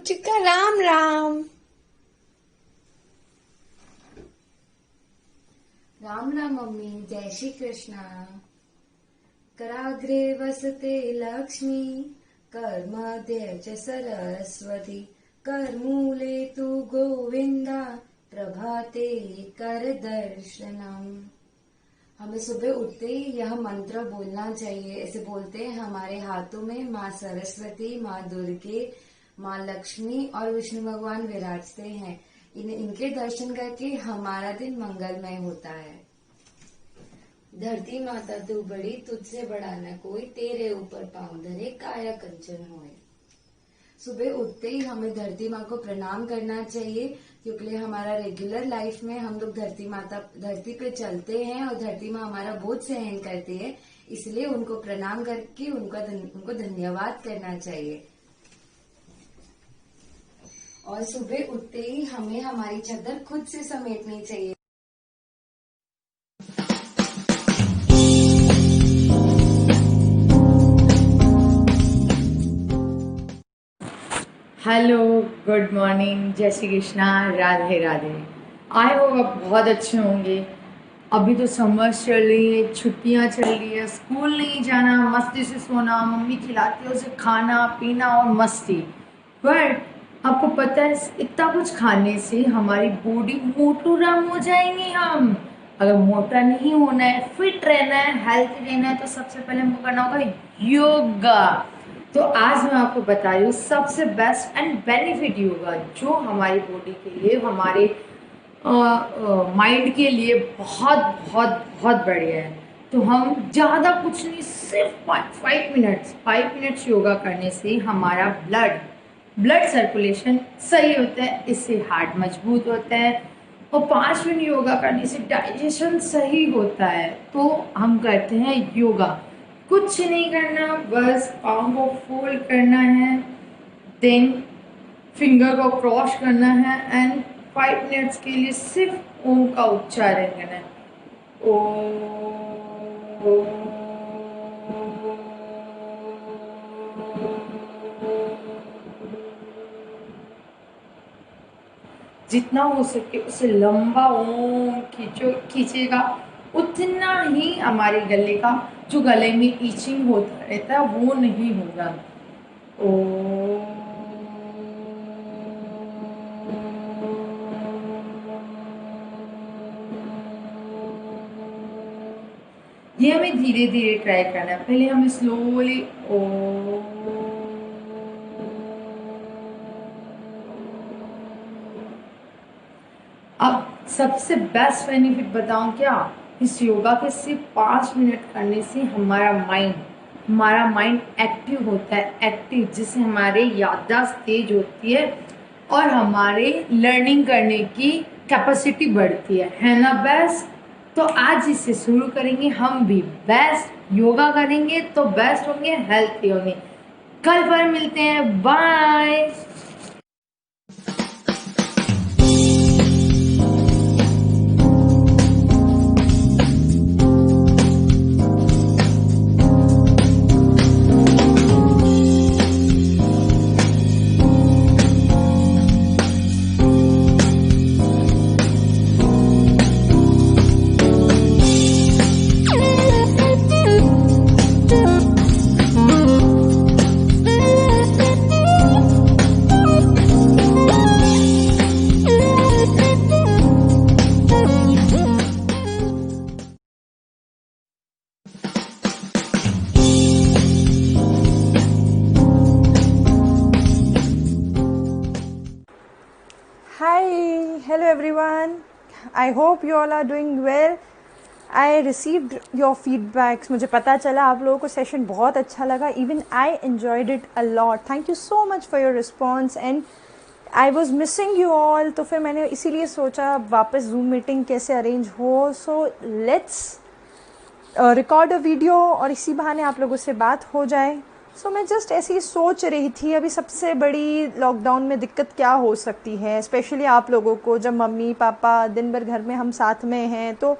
बच्चों का राम राम। राम राम मम्मी, जय श्री कृष्णा। कराग्रे वसते लक्ष्मी, कर्मध्ये च सरस्वती, करमूले तु गोविंदा, प्रभाते कर दर्शनम। हमें सुबह उठते ही यह मंत्र बोलना चाहिए। ऐसे बोलते हैं हमारे हाथों में माँ सरस्वती, माँ दुर्गे, माँ लक्ष्मी और विष्णु भगवान विराजते हैं। इनके दर्शन करके हमारा दिन मंगलमय होता है। धरती माता तू बड़ी, तुझसे बड़ा न कोई, तेरे ऊपर पाँव धरे काया कंचन होए। सुबह उठते ही हमें धरती माँ को प्रणाम करना चाहिए, क्योंकि हमारा रेगुलर लाइफ में हम लोग धरती पे चलते हैं और धरती माँ हमारा बोझ सहन करती है, इसलिए उनको प्रणाम करके उनको धन्यवाद करना चाहिए। और सुबह उठते ही हमें हमारी चादर खुद से समेटनी चाहिए। हेलो, गुड मॉर्निंग, जय श्री कृष्णा, राधे राधे। आई होप आप बहुत अच्छे होंगे। अभी तो समर्स चल रही है, छुट्टियां चल रही है, स्कूल नहीं जाना, मस्ती से सोना, मम्मी खिलाती है उसे खाना पीना और मस्ती। बट आपको पता है इतना कुछ खाने से हमारी बॉडी मोटूराम हो जाएंगे हम। अगर मोटा नहीं होना है, फिट रहना है, हेल्थी रहना है, तो सबसे पहले हमको करना होगा योगा। तो आज मैं आपको बता रही हूँ सबसे बेस्ट एंड बेनिफिट योगा, जो हमारी बॉडी के लिए, हमारे माइंड के लिए बहुत बहुत बहुत बढ़िया है। तो हम ज़्यादा कुछ नहीं, सिर्फ 5 मिनट्स योगा करने से हमारा ब्लड सर्कुलेशन सही होता है, इससे हार्ट मजबूत होता है। और 5 मिनट योगा करने से डाइजेशन सही होता है। तो हम करते हैं योगा। कुछ नहीं करना, बस पाँव को फोल्ड करना है, देन फिंगर को क्रॉस करना है एंड 5 मिनट्स के लिए सिर्फ ओम का उच्चारण करना है। जितना हो सके उसे लंबा ओम खींचेगा, उतना ही हमारे गले का, जो गले में ईचिंग होता रहता है, वो नहीं होगा। ये हमें धीरे धीरे ट्राई करना है। पहले हमें स्लोली अब सबसे बेस्ट बेनिफिट बताऊं क्या? इस योगा के सिर्फ 5 मिनट करने से हमारा माइंड एक्टिव होता है, एक्टिव, जिससे हमारे याददाश्त तेज होती है और हमारे लर्निंग करने की कैपेसिटी बढ़ती है ना बेस्ट? तो आज इससे शुरू करेंगे, हम भी बेस्ट योगा करेंगे तो बेस्ट होंगे, हेल्थी होंगे। कल पर मिलते हैं, bye. Hi, hello everyone. I hope you all are doing well. I received your feedbacks. मुझे पता चला आप लोगों को सेशन बहुत अच्छा लगा. Even I enjoyed it a lot. Thank you so much for your response. And I was missing you all. तो फिर मैंने इसीलिए सोचा वापस Zoom मीटिंग कैसे अरेंज हो. So let's record a video और इसी बहाने आप लोगों से बात हो जाए. मैं जस्ट ऐसे ही सोच रही थी, अभी सबसे बड़ी लॉकडाउन में दिक्कत क्या हो सकती है, स्पेशली आप लोगों को, जब मम्मी पापा दिन भर घर में हम साथ में हैं, तो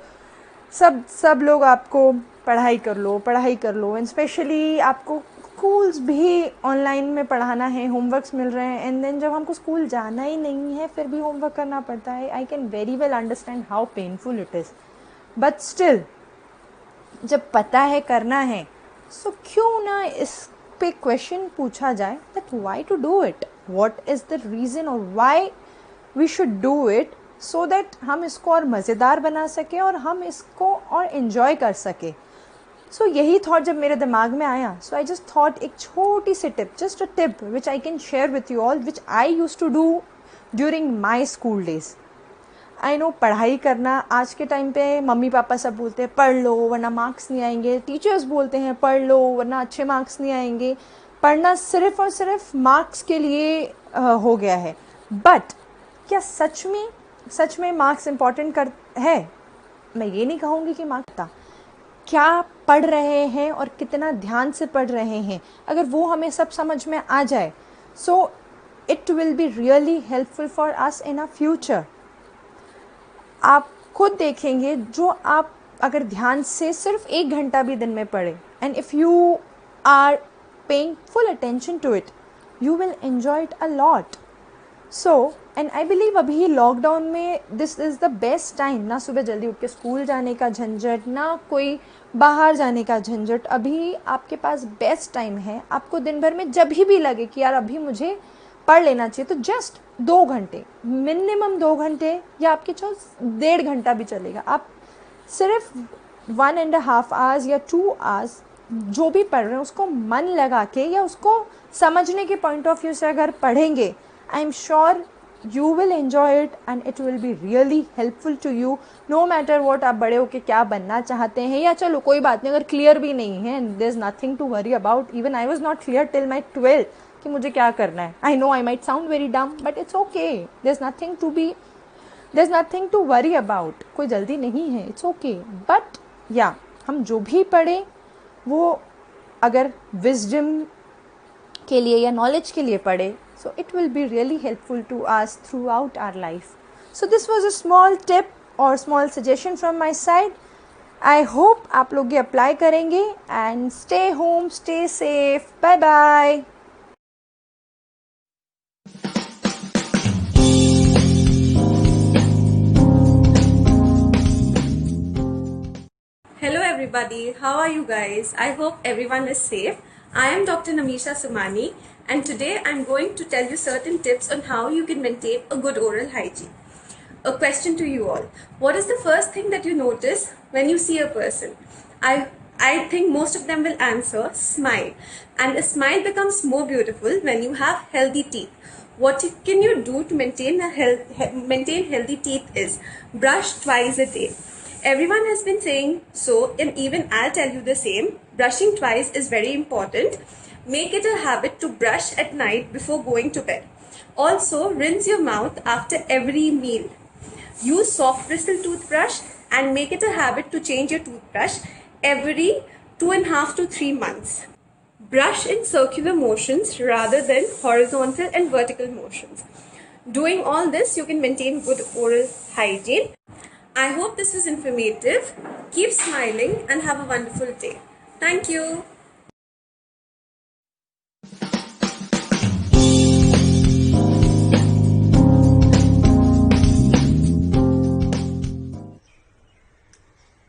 सब लोग आपको पढ़ाई कर लो एंड स्पेशली आपको स्कूल्स भी ऑनलाइन में पढ़ाना है, होमवर्क्स मिल रहे हैं, एंड देन जब हमको स्कूल जाना ही नहीं है फिर भी होमवर्क करना पड़ता है. I can very well understand how painful it is, but still जब पता है करना है, सो क्यों ना इस पे क्वेश्चन पूछा जाए that why to do it, what is the reason और why we should do it, so that हम इसको और मज़ेदार बना सकें और हम इसको और इन्जॉय कर सकें. सो यही थॉट जब मेरे दिमाग में आया, सो आई जस्ट थॉट एक छोटी सी tip, just a tip which I can share with you all, which I use to do during my school days. I know पढ़ाई करना आज के टाइम पे मम्मी पापा सब बोलते हैं पढ़ लो वरना मार्क्स नहीं आएंगे, टीचर्स बोलते हैं पढ़ लो वरना अच्छे मार्क्स नहीं आएंगे. पढ़ना सिर्फ और सिर्फ मार्क्स के लिए हो गया है. बट क्या सच में मार्क्स इम्पॉर्टेंट है? मैं ये नहीं कहूँगी कि मार्क्स था, क्या पढ़ रहे हैं और कितना ध्यान से पढ़ रहे हैं, अगर वो हमें सब समझ में आ जाए, so it will be really helpful for us in a future. आप खुद देखेंगे जो आप अगर ध्यान से सिर्फ 1 घंटा भी दिन में पढ़े, and if you are paying full attention to it, you will enjoy it a lot. So and I believe अभी लॉकडाउन में this is the best time. ना सुबह जल्दी उठ के स्कूल जाने का झंझट, ना कोई बाहर जाने का झंझट. अभी आपके पास बेस्ट टाइम है. आपको दिन भर में जब भी लगे कि यार अभी मुझे पढ़ लेना चाहिए, तो जस्ट 2 घंटे, मिनिमम 2 घंटे, या आपके जो 1.5 घंटा भी चलेगा, आप सिर्फ 1.5 आवर्स या 2 आवर्स जो भी पढ़ रहे हैं उसको मन लगा के या उसको समझने के पॉइंट ऑफ व्यू से अगर पढ़ेंगे, I am sure you will enjoy it and it will be really helpful to you no matter what. आप बड़े होके क्या बनना चाहते हैं, या चलो कोई बात नहीं अगर क्लियर भी नहीं है, there is nothing to worry about. Even I was not clear till my 12th कि मुझे क्या करना है. I know I might sound very dumb but it's okay. There's nothing to worry about. कोई जल्दी नहीं है, it's okay. But yeah, हम जो भी पढ़े वो अगर wisdom के लिए या knowledge के लिए पढ़े, so it will be really helpful to us throughout our life. So this was a small tip or small suggestion from my side. I hope आप लोग ये अप्लाई करेंगे, and stay home, stay safe. Bye bye. Hello everybody, how are you guys? I hope everyone is safe. I am Dr. Namisha Sumani, and today I'm going to tell you certain tips on how you can maintain a good oral hygiene. A question to you all. What is the first thing that you notice when you see a person? I think most of them will answer smile. And a smile becomes more beautiful when you have healthy teeth. What can you do to maintain healthy teeth is brush twice a day. Everyone has been saying so, and even I'll tell you the same. Brushing twice is very important. Make it a habit to brush at night before going to bed. Also, rinse your mouth after every meal. Use soft bristle toothbrush and make it a habit to change your toothbrush every 2.5 to 3 months. Brush in circular motions rather than horizontal and vertical motions. Doing all this, you can maintain good oral hygiene. I hope this was informative. Keep smiling and have a wonderful day. Thank you.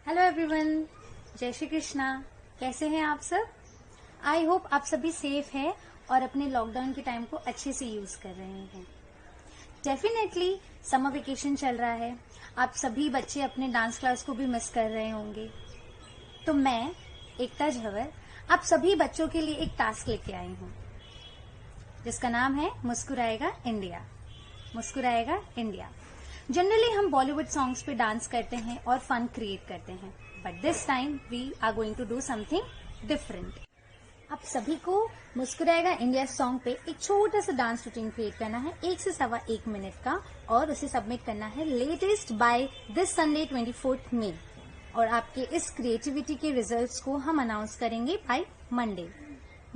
Hello everyone, जय श्री कृष्णा. कैसे हैं आप सब? I hope आप सभी safe हैं और अपने लॉकडाउन के टाइम को अच्छे से यूज कर रहे हैं. डेफिनेटली समर वेकेशन चल रहा है. आप सभी बच्चे अपने डांस क्लास को भी मिस कर रहे होंगे. तो मैं एकता झवर आप सभी बच्चों के लिए एक टास्क लेके आई हूँ जिसका नाम है मुस्कुराएगा इंडिया. मुस्कुराएगा इंडिया. जनरली हम बॉलीवुड सॉन्ग्स पे डांस करते हैं और फन क्रिएट करते हैं, but this time we are going to do something different. आप सभी को मुस्कुराएगा इंडिया सॉन्ग पे एक छोटा सा डांस रूटीन क्रिएट करना है 1 से 1.25 मिनट का, और उसे सबमिट करना है लेटेस्ट बाय दिस संडे 24 मई. और आपके इस क्रिएटिविटी के रिजल्ट्स को हम अनाउंस करेंगे बाय मंडे.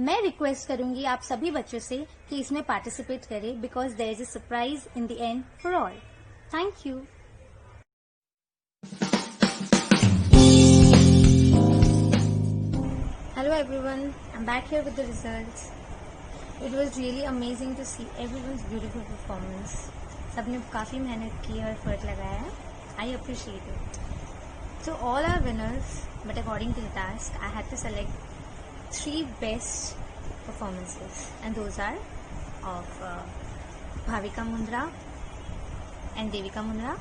मैं रिक्वेस्ट करूंगी आप सभी बच्चों से कि इसमें पार्टिसिपेट करें, because there is a surprise in the end for all. Thank you. Hello everyone, I'm back here with the results. It was really amazing to see everyone's beautiful performance. सबने काफ़ी मेहनत की और एफर्ट लगाया है. I appreciate it. So all are winners, but according to the task, I had to select 3 best performances, and those are of Bhavika Mundra and Devika Mundra,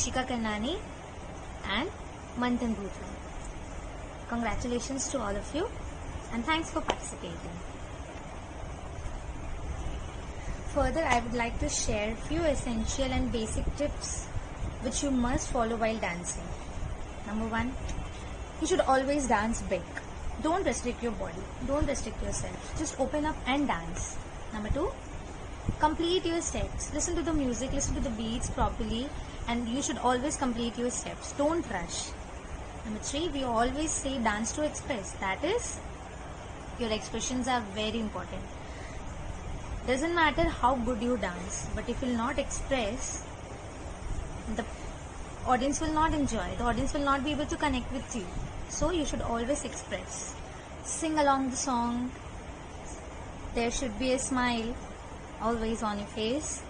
Ishika Karnani and Manthan Bhutra. Congratulations to all of you and thanks for participating. Further, I would like to share few essential and basic tips which you must follow while dancing. Number 1, you should always dance big. Don't restrict your body. Don't restrict yourself. Just open up and dance. Number 2, complete your steps. Listen to the music, listen to the beats properly, and you should always complete your steps. Don't rush. Number 3, we always say dance to express. That is, your expressions are very important. Doesn't matter how good you dance, but if you will not express, the audience will not enjoy. The audience will not be able to connect with you. So you should always express. Sing along the song. There should be a smile always on your face.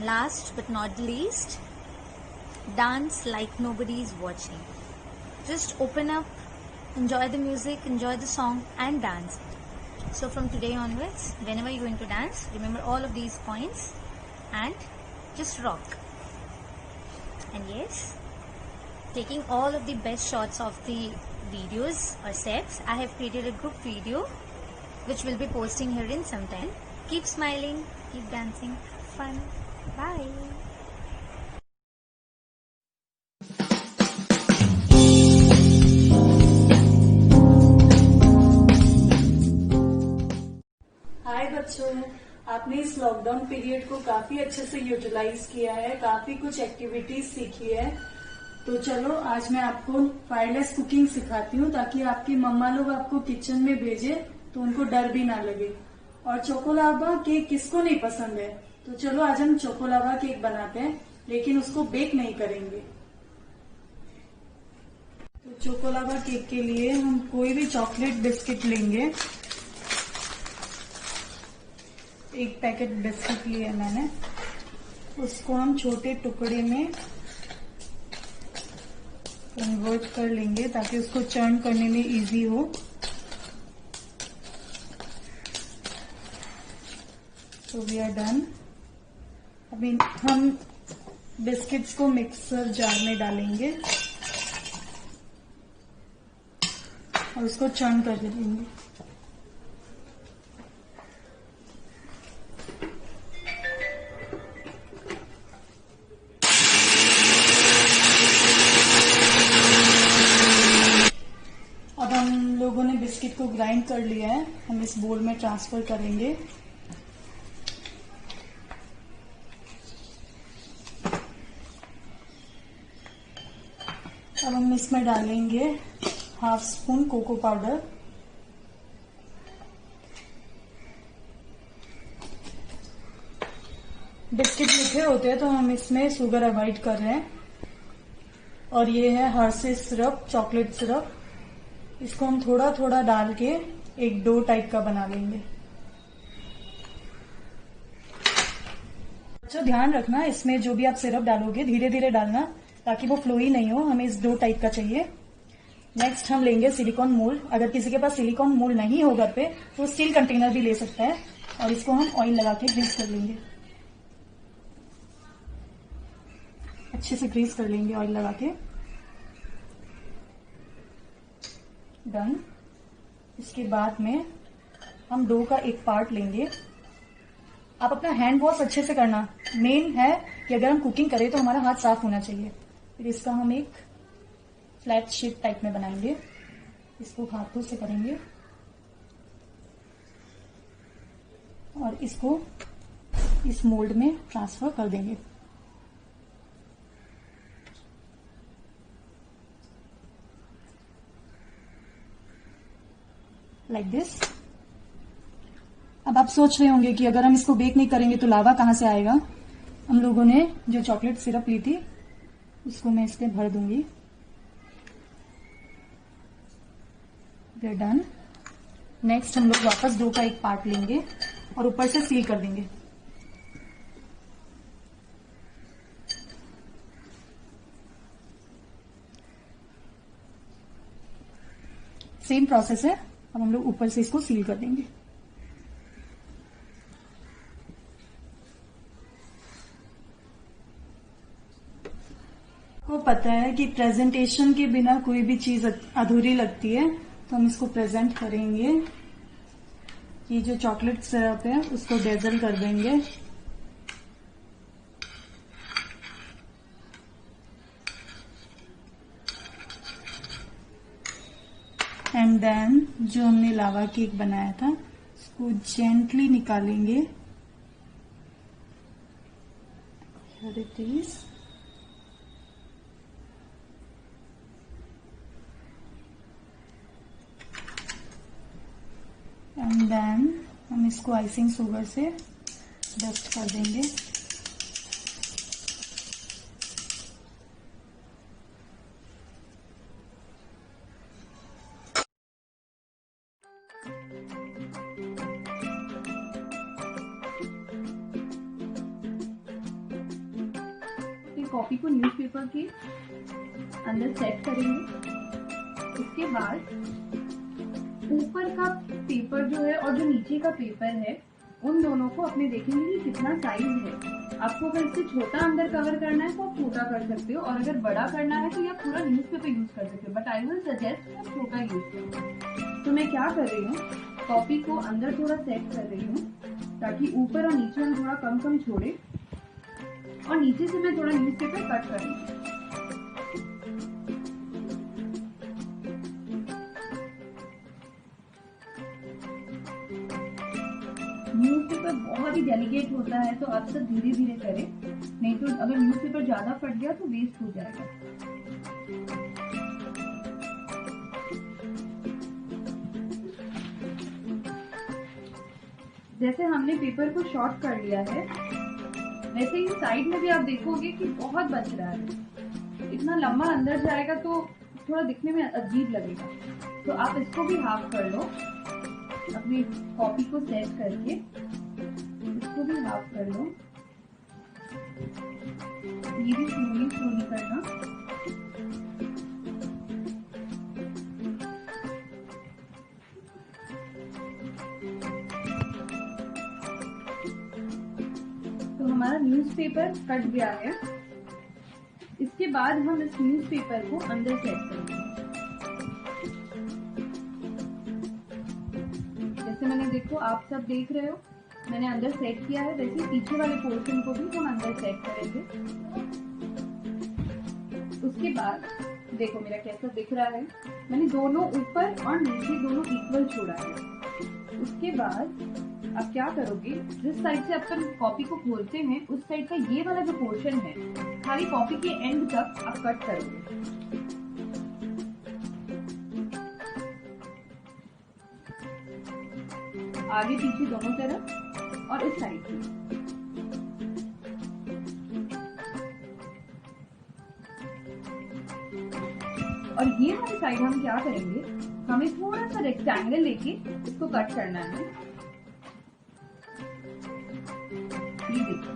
Last but not least, dance like nobody is watching. Just open up, enjoy the music, enjoy the song and dance. So from today onwards, whenever you're going to dance, remember all of these points and just rock. And yes, taking all of the best shots of the videos or sets, I have created a group video which will be posting here in some time. Keep smiling, keep dancing, fun. Bye. हाय बच्चों, आपने इस lockdown period को काफी अच्छे से utilise किया है, काफी कुछ एक्टिविटीज सीखी है. तो चलो आज मैं आपको वायरलेस कुकिंग सिखाती हूँ ताकि आपकी मम्मा लोग आपको किचन में भेजे तो उनको डर भी ना लगे. और चोकोलावा केक किसको नहीं पसंद है? तो चलो आज हम चोकोलावा केक बनाते हैं, लेकिन उसको बेक नहीं करेंगे. तो चोकोलावा केक के लिए हम कोई भी चॉकलेट बिस्किट लेंगे. एक पैकेट बिस्किट लिया मैंने. उसको हम छोटे टुकड़े में कन्वर्ट कर लेंगे ताकि उसको चर्न करने में इजी हो. तो वी आर डन. अभी हम बिस्किट्स को मिक्सर जार में डालेंगे और उसको चर्न कर देंगे. अब हम लोगों ने बिस्किट को ग्राइंड कर लिया है, हम इस बोल में ट्रांसफर करेंगे. अब हम इसमें डालेंगे half spoon cocoa powder. Biscuit मीठे होते हैं तो हम इसमें शुगर अवॉइड कर रहे हैं. और ये है हर्शीज सिरप, चॉकलेट सिरप. इसको हम थोड़ा थोड़ा डाल के एक डो टाइप का बना लेंगे. अच्छा ध्यान रखना, इसमें जो भी आप सिरप डालोगे धीरे धीरे डालना ताकि वो फ्लोई नहीं हो. हमें इस डो टाइप का चाहिए. नेक्स्ट हम लेंगे सिलिकॉन मोल्ड. अगर किसी के पास सिलिकॉन मोल्ड नहीं हो घर पे तो स्टील कंटेनर भी ले सकता है. और इसको हम ऑयल लगा के ग्रीस कर लेंगे. अच्छे से ग्रीस कर लेंगे ऑयल लगा के. डन. इसके बाद में हम डो का एक पार्ट लेंगे. आप अपना हैंड वॉश अच्छे से करना. मेन है कि अगर हम कुकिंग करें तो हमारा हाथ साफ होना चाहिए. फिर इसका हम एक फ्लैट शेप टाइप में बनाएंगे. इसको हाथों से करेंगे और इसको इस मोल्ड में ट्रांसफर कर देंगे. Like this. अब आप सोच रहे होंगे कि अगर हम इसको बेक नहीं करेंगे तो लावा कहाँ से आएगा. हम लोगों ने जो चॉकलेट सिरप ली थी उसको मैं इसमें भर दूंगी. We are done. नेक्स्ट हम लोग वापस डो का एक पार्ट लेंगे और ऊपर से सील कर देंगे। सेम प्रोसेस है, अब हम लोग ऊपर से इसको सील कर देंगे। को पता है कि प्रेजेंटेशन के बिना कोई भी चीज अधूरी लगती है, तो हम इसको प्रेजेंट करेंगे। ये जो चॉकलेट सिरप है उसको डेजल कर देंगे। एंड देन जो हमने लावा केक बनाया था उसको जेंटली निकालेंगे। Here it is. And then हम इसको आइसिंग शुगर से डस्ट कर देंगे। कॉपी को न्यूज़पेपर के अंदर सेट करेंगे। उसके बाद ऊपर का पेपर जो है और जो नीचे का पेपर है उन दोनों को अपने देखेंगे कि कितना साइज है। आपको अगर इससे छोटा अंदर कवर करना है तो आप छोटा कर सकते हो, और अगर बड़ा करना है तो आप पूरा न्यूज़पेपर यूज कर सकते हो, बट आई विल सजेस्ट आप छोटा यूज करो। तो मैं क्या कर रही हूँ, कॉपी को अंदर थोड़ा सेट कर रही हूँ ताकि ऊपर और नीचे हम थोड़ा कम कम छोड़े, और नीचे से मैं थोड़ा न्यूज़पेपर कट कर रही हूँ। न्यूज़पेपर बहुत ही डेलिकेट होता है, तो आप सब धीरे धीरे करें, नहीं तो अगर न्यूज़पेपर ज्यादा फट गया तो वेस्ट हो जाएगा। जैसे हमने पेपर को शॉर्ट कर लिया है, वैसे ही साइड में भी आप देखोगे कि बहुत बच रहा है। इतना लंबा अंदर जाएगा तो थोड़ा दिखने में अजीब लगेगा, तो आप इसको भी हाफ कर लो। अपनी कॉपी को सेट करके इसको भी हाफ कर लो। ये भी स्लोली स्लोली करना। तो हमारा न्यूज़पेपर कट गया है। इसके बाद हम इस न्यूज़पेपर को अंदर सेट करेंगे। जैसे मैंने, देखो आप सब देख रहे हो, मैंने अंदर सेट किया है, वैसे पीछे वाले पोर्शन को भी हम अंदर सेट करेंगे। उसके बाद देखो मेरा कैसा दिख रहा है, मैंने दोनों ऊपर और नीचे दोनों इक्वल छोड़ा है। उसके बाद आप क्या करोगे, जिस साइड से अपन कॉपी को खोलते हैं उस साइड का ये वाला जो पोर्शन है, खाली कॉपी के एंड तक आप कट करोगे। आगे पीछे दोनों तरफ और इस साइड भी। और ये वाली साइड हम क्या करेंगे, हमें थोड़ा सा रेक्टेंगल लेके इसको कट करना है। ये देखो,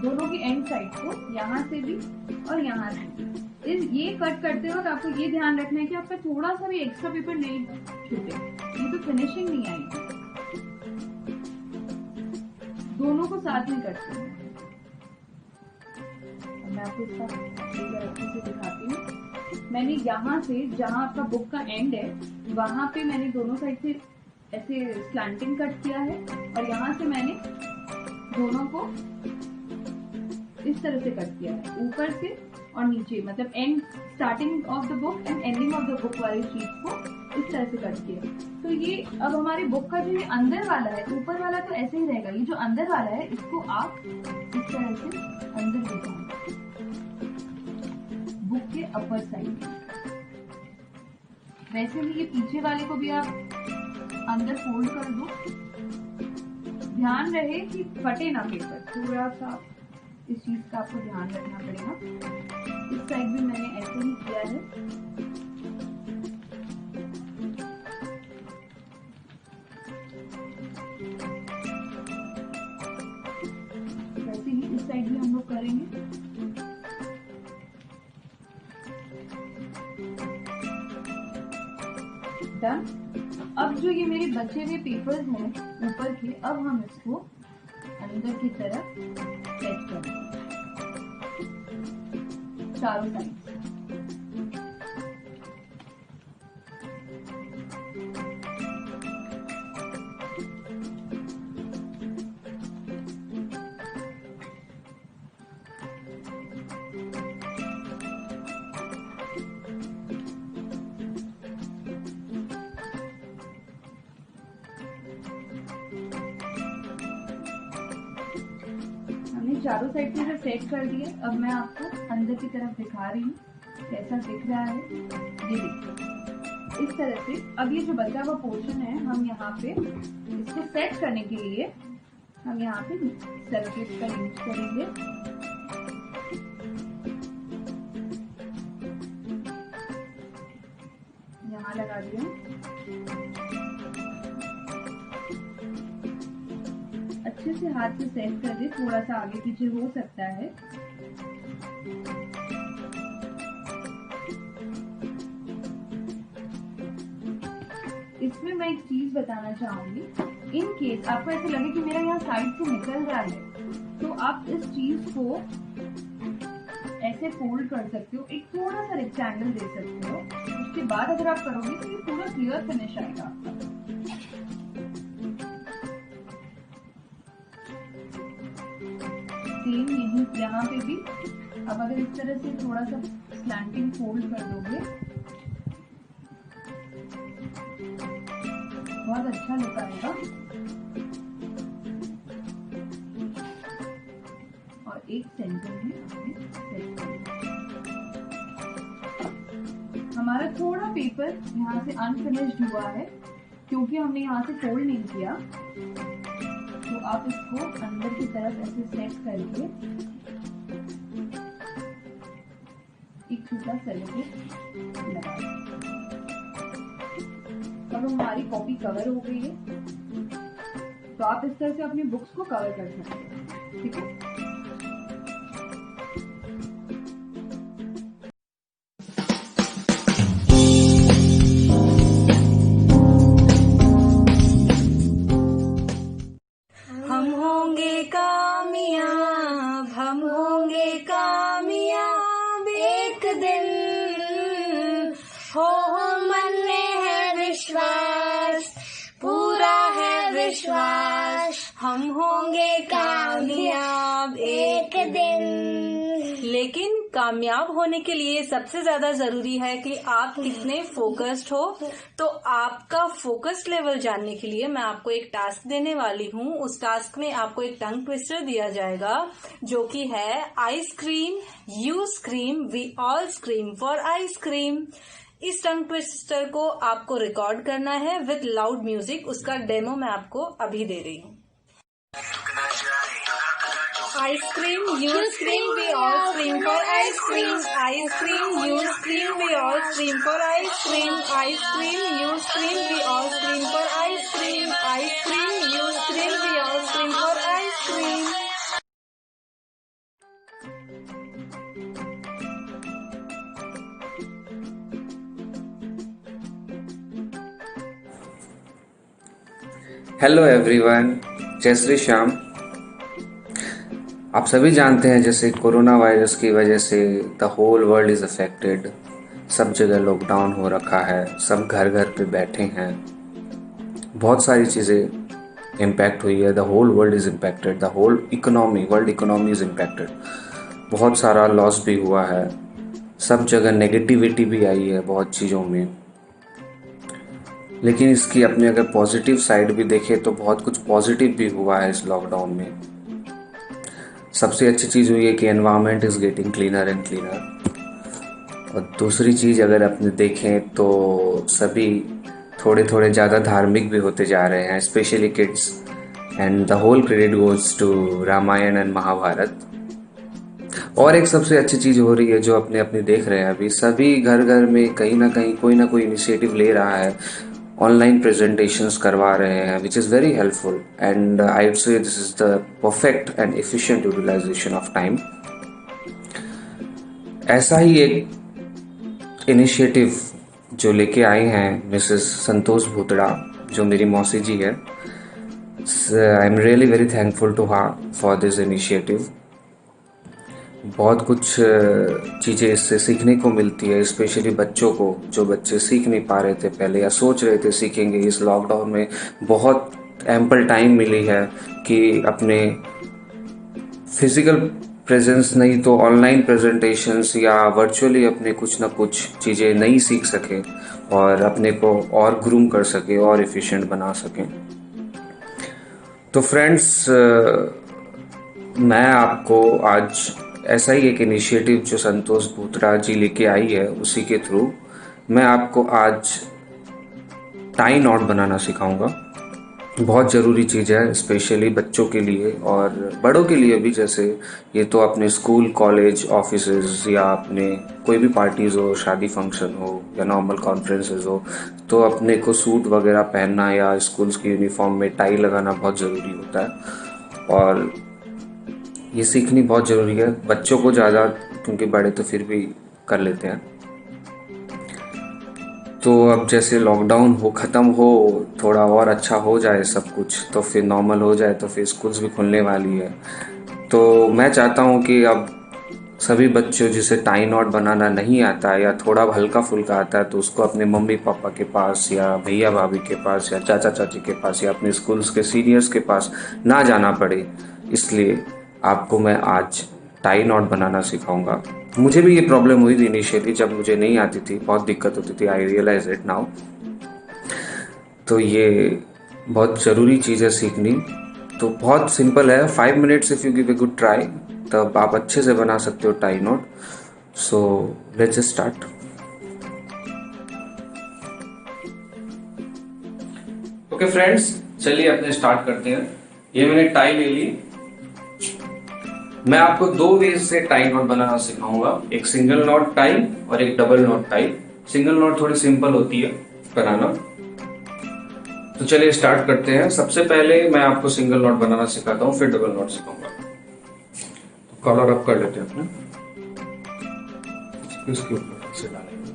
दोनों की एंड साइड को यहाँ से भी और यहाँ से भी। ये कट करते वक्त आपको ये ध्यान रखना है कि आपका थोड़ा सा भी एक्स्ट्रा पेपर नहीं छूटे, ये तो फिनिशिंग नहीं आएगी। दोनों को साथ में कट करना है। मैं आपको इसका अच्छे से दिखाती हूँ। मैंने यहाँ से, जहाँ आपका बुक का एंड है, वहां पे मैंने दोनों साइड से ऐसे स्लैंटिंग कट किया है, और यहाँ से मैंने दोनों को इस तरह से कट किया है, ऊपर से और नीचे, मतलब and, starting of the book and ending of the book वाली चीज को इस तरह से कट किया। तो ये अब हमारी बुक का जो ये अंदर वाला है, ऊपर वाला तो ऐसे ही रहेगा, ये जो अंदर वाला है इसको आप इस तरह से अंदर घुसाएंगे बुक के अपर साइड। वैसे ही ये पीछे वाले को भी आप अंदर फोल्ड कर दो। ध्यान रहे कि फटे ना पेपर, थोड़ा सा इस चीज का आपको ध्यान रखना पड़ेगा। इस साइड भी मैंने ऐसे ही किया है। वैसे ही इस साइड भी हम लोग करेंगे। डन। अब जो ये मेरे बचे हुए पेपर्स हैं ऊपर के, अब हम इसको अंदर की तरफ सेट करेंगे चारों साइड। चारों साइड से सेट कर दिए। अब मैं आपको अंदर की तरफ दिखा रही हूँ कैसा दिख रहा है। ये देखिए इस तरह से। अब ये जो बचा हुआ पोर्शन है, हम यहाँ पे इसको सेट करने के लिए हम यहाँ पे सेलोटेप का यूज करेंगे। यहाँ लगा दिया। अच्छे से हाथ से सेट कर दे, थोड़ा सा आगे पीछे हो सकता है। इसमें मैं एक चीज बताना चाहूंगी, इन केस आपको ऐसे लगे कि मेरा यहाँ साइड से निकल रहा है, तो आप इस चीज को ऐसे फोल्ड कर सकते हो, एक थोड़ा सा रेक्टेंगल दे सकते हो। उसके बाद अगर आप करोगे तो ये पूरा क्लियर फिनिश आएगा आपका। सेम यही यहाँ पे भी। अब अगर इस तरह से थोड़ा सा स्लैंटिंग फोल्ड कर दोगे, बहुत अच्छा लुक आएगा। और एक सेंटर में आपने सेट कर। हमारा थोड़ा पेपर यहाँ से अनफिनिश्ड हुआ है क्योंकि हमने यहाँ से फोल्ड नहीं किया। तो आप इसको अंदर की तरफ ऐसे सेट करके एक छोटा सेलोटेप लगा दें। अब हमारी कॉपी कवर हो गई है, तो आप इस तरह से अपनी बुक्स को कवर कर सकते हैं। ठीक है। हम होंगे कामयाब एक दिन। लेकिन कामयाब होने के लिए सबसे ज्यादा जरूरी है कि आप कितने फोकस्ड हो। तो आपका फोकस लेवल जानने के लिए मैं आपको एक टास्क देने वाली हूँ। उस टास्क में आपको एक टंग ट्विस्टर दिया जाएगा जो कि है ice cream, you scream, we all scream for ice cream. इस टंग ट्विस्टर को आपको रिकॉर्ड करना है विद लाउड म्यूजिक। उसका डेमो मैं आपको अभी दे रही हूँ। Ice cream, you scream, we all scream for ice cream. Ice cream, you scream, we all scream for ice cream. Ice cream, you scream, we all scream for ice cream. Ice cream, you scream, we all scream for ice cream. Hello everyone, जय श्री श्याम। आप सभी जानते हैं जैसे corona virus की वजह से the whole world is affected. सब जगह लॉकडाउन हो रखा है, सब घर घर पे बैठे हैं, बहुत सारी चीज़ें इम्पैक्ट हुई है। The whole world is impacted, the whole economy, world economy is impacted. बहुत सारा लॉस भी हुआ है, सब जगह नेगेटिविटी भी आई है बहुत चीज़ों में। लेकिन इसकी अपने अगर पॉजिटिव साइड भी देखें तो बहुत कुछ पॉजिटिव भी हुआ है इस लॉकडाउन में। सबसे अच्छी चीज़ हुई है कि environment is getting cleaner and cleaner. और दूसरी चीज़ अगर अपने देखें तो सभी थोड़े थोड़े ज़्यादा धार्मिक भी होते जा रहे हैं, specially kids. And the whole credit goes to Ramayan and Mahabharat. और एक सबसे अच्छी चीज़ हो रही है जो अपने अपने देख रहे हैं, अभी सभी घर घर में कहीं ना कोई इनिशिएटिव ले रहा है, ऑनलाइन प्रेजेंटेशंस करवा रहे हैं, which is very helpful and I would say this is the perfect and efficient utilisation of time. ऐसा ही एक इनिशिएटिव जो लेके आए हैं मिसेस संतोष भूतड़ा, जो मेरी मौसी जी है। I am really very thankful to her for this initiative. बहुत कुछ चीज़ें इससे सीखने को मिलती है, स्पेशली बच्चों को, जो बच्चे सीख नहीं पा रहे थे पहले या सोच रहे थे सीखेंगे। इस लॉकडाउन में बहुत एम्पल टाइम मिली है कि अपने फिजिकल प्रेजेंस नहीं तो ऑनलाइन प्रेजेंटेशंस या वर्चुअली अपने कुछ ना कुछ चीज़ें नई सीख सकें और अपने को और ग्रूम कर सके और एफिशिएंट बना सकें। तो फ्रेंड्स, मैं आपको आज ऐसा ही एक इनिशिएटिव जो संतोष भूतड़ा जी लेके आई है, उसी के थ्रू मैं आपको आज टाई नॉट बनाना सिखाऊंगा। बहुत ज़रूरी चीज़ है, स्पेशली बच्चों के लिए और बड़ों के लिए भी। जैसे ये तो अपने स्कूल, कॉलेज, ऑफिसेज या अपने कोई भी पार्टीज़ हो, शादी फंक्शन हो या नॉर्मल कॉन्फ्रेंसेज हो, तो अपने को सूट वगैरह पहनना या स्कूल्स की यूनिफॉर्म में टाई लगाना बहुत ज़रूरी होता है और ये सीखनी बहुत ज़रूरी है बच्चों को ज़्यादा, क्योंकि बड़े तो फिर भी कर लेते हैं। तो अब जैसे लॉकडाउन ख़त्म हो, थोड़ा और अच्छा हो जाए सब कुछ, तो फिर नॉर्मल हो जाए, तो फिर स्कूल्स भी खुलने वाली है। तो मैं चाहता हूँ कि अब सभी बच्चों जिसे टाई नॉट बनाना नहीं आता है या थोड़ा हल्का फुल्का आता है, तो उसको अपने मम्मी पापा के पास या भैया भाभी के पास या चाचा चाची के पास या अपने स्कूल्स के सीनियर्स के पास ना जाना पड़े। इसलिए आपको मैं आज टाई नॉट बनाना सिखाऊंगा। मुझे भी ये प्रॉब्लम हुई थी इनिशियली, जब मुझे नहीं आती थी, बहुत दिक्कत होती थी। आई रियलाइज इट नाउ। तो ये बहुत ज़रूरी चीज़ है सीखनी। तो बहुत सिंपल है, 5 minutes if you give a good try, तब आप अच्छे से बना सकते हो tie not. So let's start. Okay friends, चलिए अपने स्टार्ट करते हैं। ये मैंने टाई ले ली। मैं आपको 2 वेज से टाई नॉट बनाना सिखाऊंगा, एक सिंगल नॉट टाई और एक double not tie. Single not थोड़ी सिंपल होती है बनाना। तो चलिए स्टार्ट करते हैं। सबसे पहले मैं आपको सिंगल नॉट बनाना सिखाता हूँ, फिर डबल नॉट सिखाऊंगा। तो कॉलर अप कर लेते हैं अपने, इसके ऊपर से डालेंगे।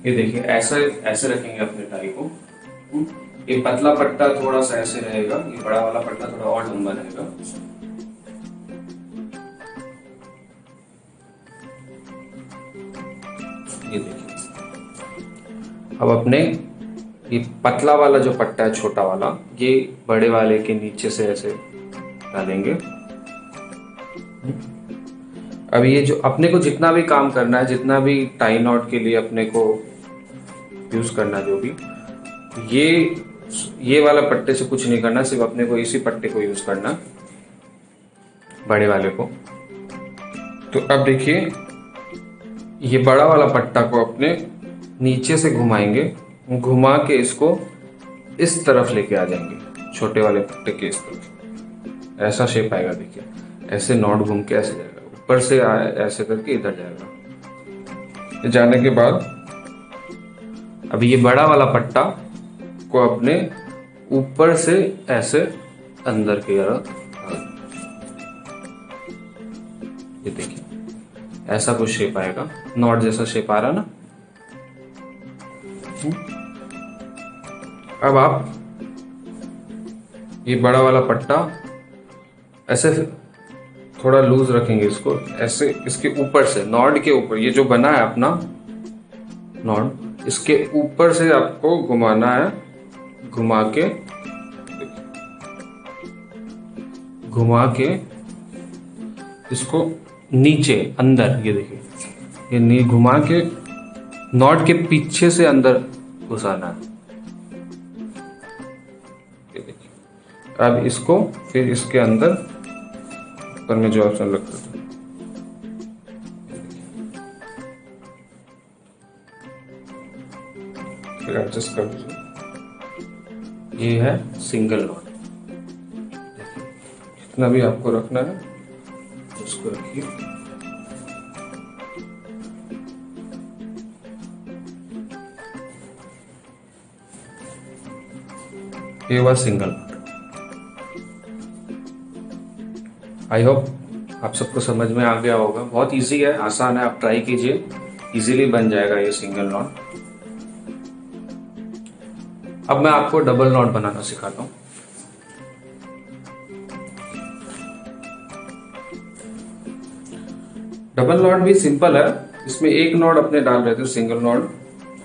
ये देखिए, ऐसे रखेंगे अपने टाई को। ये पतला पट्टा थोड़ा सा ऐसे रहेगा, ये बड़ा वाला पट्टा थोड़ा और लंबा रहेगा। ये देखिए, अब अपने ये पतला वाला जो पट्टा है, छोटा वाला, ये बड़े वाले के नीचे से ऐसे डालेंगे। अब ये जो अपने को जितना भी काम करना है, जितना भी टाई नॉट के लिए अपने को यूज करना, जो भी, ये वाला पट्टे से कुछ नहीं करना, सिर्फ अपने को इसी पट्टे को यूज करना, बड़े वाले को। तो अब देखिए, ये बड़ा वाला पट्टा को अपने नीचे से घुमाएंगे, घुमा के इसको इस तरफ लेके आ जाएंगे, छोटे वाले पट्टे के इस तरफ। ऐसा शेप आएगा, देखिए ऐसे नॉट घूम के ऐसे जाएगा, ऊपर से ऐसे करके इधर जाएगा। जाने के बाद अब ये बड़ा वाला पट्टा को अपने ऊपर से ऐसे अंदर की तरफ, ये देखिए ऐसा कुछ शेप आएगा, नॉट जैसा शेप आ रहा ना। अब आप ये बड़ा वाला पट्टा ऐसे थोड़ा लूज रखेंगे, इसको ऐसे इसके ऊपर से, नॉट के ऊपर, ये जो बना है अपना नॉट, इसके ऊपर से आपको घुमाना है, घुमा के इसको नीचे अंदर, ये देखिए, ये घुमा के नॉट के पीछे से अंदर घुसाना है। ये देखिए, अब इसको फिर इसके अंदर ऊपर में जो ऑप्शन लगता है, फिर एडजस्ट कर दीजिए। ये है सिंगल नॉट। जितना भी आपको रखना है देखिए ये हुआ सिंगल नॉट। आई होप आप सबको समझ में आ गया होगा। बहुत इजी है, आसान है, आप ट्राई कीजिए, इजीली बन जाएगा ये सिंगल नॉट। अब मैं आपको डबल नॉट बनाना सिखाता हूं। डबल नॉट भी सिंपल है, इसमें एक नॉट अपने डाल रहे थे सिंगल नॉट,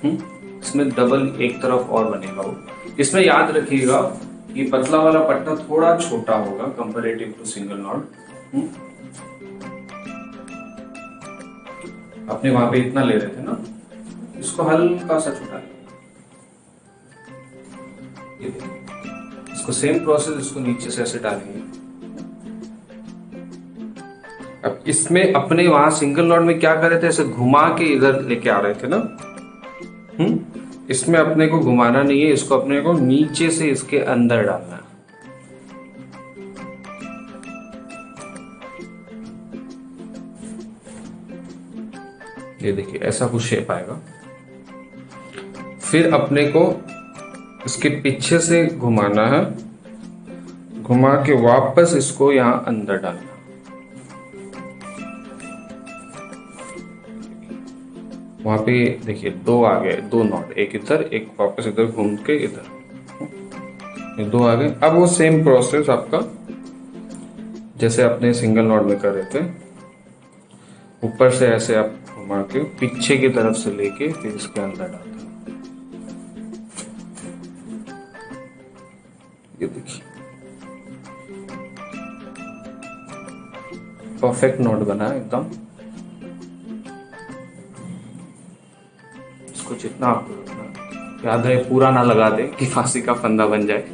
इसमें डबल एक तरफ और बनेगा वो। इसमें याद रखिएगा कि पतला वाला पट्टा थोड़ा छोटा होगा कंपैरेटिव टू सिंगल नॉट। अपने वहां पे इतना ले रहे थे ना, इसको हल्का सा छोटा ले, इसको सेम प्रोसेस, इसको नीचे से ऐसे डालेंगे। अब इसमें अपने वहां सिंगल नॉट में क्या कर रहे थे, ऐसे घुमा के इधर लेके आ रहे थे ना, इसमें अपने को घुमाना नहीं है, इसको अपने को नीचे से इसके अंदर डालना है। ये देखिए ऐसा कुछ शेप आएगा। फिर अपने को इसके पीछे से घुमाना है, घुमा के वापस इसको यहां अंदर डालना। वहां पे देखिए दो आ गए, दो नॉट, एक इधर एक वापस इधर घूम के इधर, ये दो आ गए। अब वो सेम प्रोसेस आपका जैसे अपने सिंगल नॉट में कर रहे थे, ऊपर से ऐसे आप घुमा के पीछे की तरफ से लेके फिर इसके अंदर डालते हैं। ये देखिए परफेक्ट नॉट बना है एकदम। इसको जितना आपको रखना याद है, पूरा ना लगा दे कि फांसी का फंदा बन जाए।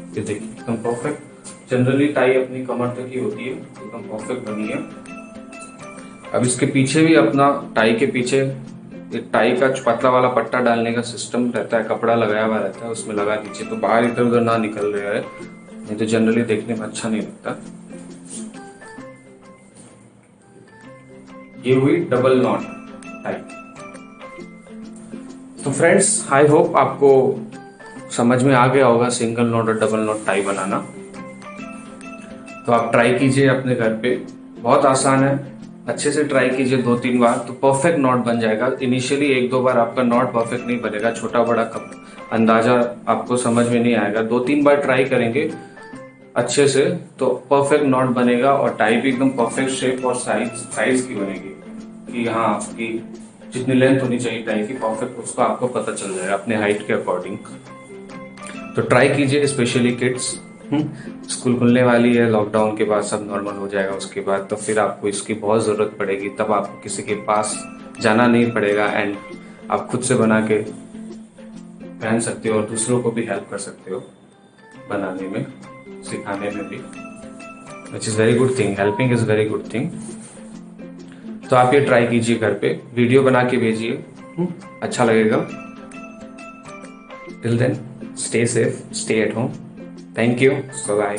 ये देखिए एकदम परफेक्ट। जनरली टाई अपनी कमर तक ही होती है, एकदम परफेक्ट बनी है। अब इसके पीछे भी अपना टाई के पीछे एक टाई का पतला वाला पट्टा डालने का सिस्टम रहता है, कपड़ा लगाया हुआ रहता है, उसमें लगा दीजिए तो बाहर इधर उधर ना निकल रहा है, नहीं तो जनरली देखने में अच्छा नहीं लगता। ये हुई डबल नॉट टाई। तो फ्रेंड्स आई होप आपको समझ में आ गया होगा सिंगल नॉट और डबल नॉट टाई बनाना। तो आप ट्राई कीजिए अपने घर पे, बहुत आसान है, अच्छे से ट्राई कीजिए 2-3 बार तो परफेक्ट नॉट बन जाएगा। इनिशियली 1-2 बार आपका नॉट परफेक्ट नहीं बनेगा, छोटा बड़ा कप अंदाजा आपको समझ में नहीं आएगा। 2-3 बार ट्राई करेंगे अच्छे से तो परफेक्ट नॉट बनेगा और टाई भी एकदम परफेक्ट शेप और साइज की बनेगी कि हाँ आपकी जितनी लेंथ होनी चाहिए टाई की परफेक्ट, उसको आपको पता चल जाएगा अपने हाइट के अकॉर्डिंग। तो ट्राई कीजिए, स्पेशली किड्स। स्कूल खुलने वाली है, लॉकडाउन के बाद सब नॉर्मल हो जाएगा, उसके बाद तो फिर आपको इसकी बहुत ज़रूरत पड़ेगी, तब आपको किसी के पास जाना नहीं पड़ेगा एंड आप खुद से बना के पहन सकते हो और दूसरों को भी हेल्प कर सकते हो बनाने में, सिखाने में भी, विच is very good thing. Helping is very good thing. तो आप ये ट्राई कीजिए घर पे, वीडियो बना के भेजिए, अच्छा लगेगा। Till then stay safe, stay at home. Thank you. Bye bye.